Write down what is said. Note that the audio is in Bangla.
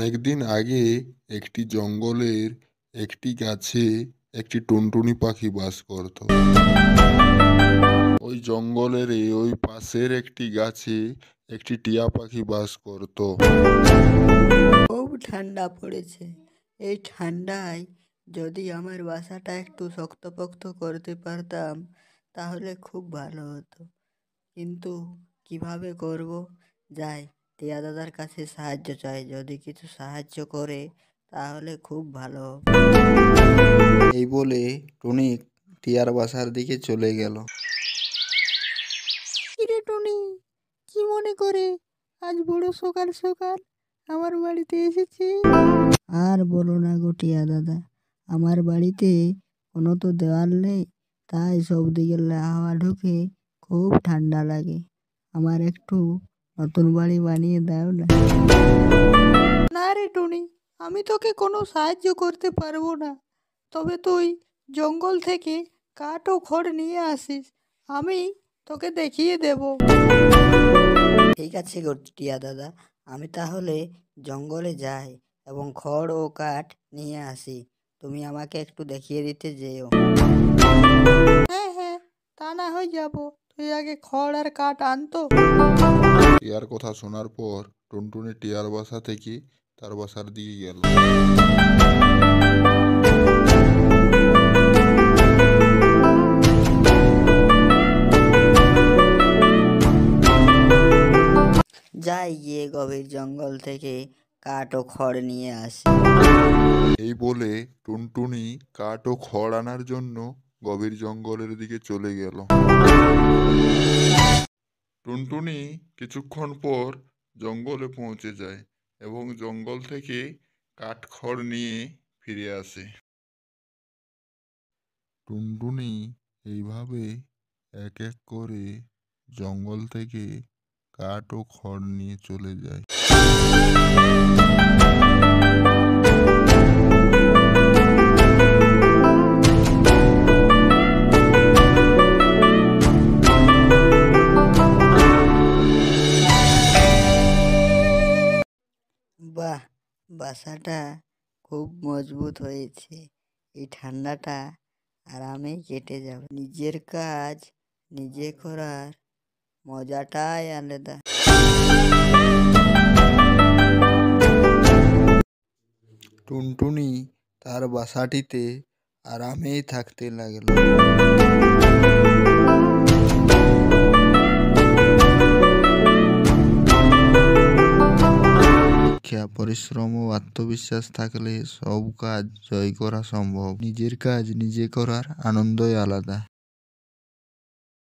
অনেকদিন আগে একটি জঙ্গলের একটি গাছে একটি টুনটুনি পাখি বাস করত। ওই জঙ্গলের ওই পাশের একটি গাছে একটি টিয়া পাখি বাস করত। খুব ঠান্ডা পড়েছে। এই ঠান্ডায় যদি আমার বাসাটা একটু শক্তপোক্ত করতে পারতাম তাহলে খুব ভালো হতো, কিন্তু কিভাবে করব? যাই, টিয়া দাদার কাছে সাহায্য চাই। যদি কিছু সাহায্য করে তাহলে খুব ভালো হবে। এই বলে টুনি টিয়ার বাসার দিকে চলে গেল। কিরে টুনি, কি মনে করে আজ বড় সকাল সকাল আমার বাড়িতে এসেছি? আর বলো না গো টিয়া দাদা, আমার বাড়িতে কোনো তো দেওয়াল নেই, তাই সব দিকে হাওয়া ঢুকে খুব ঠান্ডা লাগে। আমার একটু নতুন বাড়ি বানিয়ে দাও না। না রে টুনি, আমি তোকে কোনো সাহায্য করতে পারবো না। তবে তুই জঙ্গল থেকে কাঠ ও খড় নিয়ে আসিস, আমি তোকে দেখিয়ে দেব। ঠিক আছে গো টিয়া দাদা, আমি তাহলে জঙ্গলে যাই এবং খড় ও কাঠ নিয়ে আসি। তুমি আমাকে একটু দেখিয়ে দিতে যেও। হ্যাঁ হ্যাঁ, তা না হয় যাবো, তুই আগে খড় আর কাঠ আনতো। টিয়ার কথা শোনার পর টুনটুনি টিয়ার বাসা থেকে তার বাসার দিকে গেল। যাই, গিয়ে গভীর জঙ্গল থেকে কাঠ ও খড় নিয়ে আসি। এই বলে টুনটুনি কাঠ ও খড় আনার জন্য গভীর জঙ্গলের দিকে চলে গেল। টুনটুনি কিছুক্ষণ পর জঙ্গলে পৌঁছে যায় এবং জঙ্গল থেকে কাঠ খড় নিয়ে ফিরে আসে। টুনটুনি এইভাবে এক এক করে জঙ্গল থেকে কাঠ ও খড় নিয়ে চলে যায়। বাহ, বাসাটা খুব মজবুত হয়েছে। এই ঠান্ডাটা আরামেই কেটে যাবে। নিজের কাজ নিজে করার মজাটাই আলাদা। টুনটুনি তার বাসাটিতে আরামেই থাকতে লাগল। শিক্ষা, পরিশ্রম ও আত্মবিশ্বাস থাকলে সব কাজ জয় করা সম্ভব। নিজের কাজ নিজে করার আনন্দই আলাদা।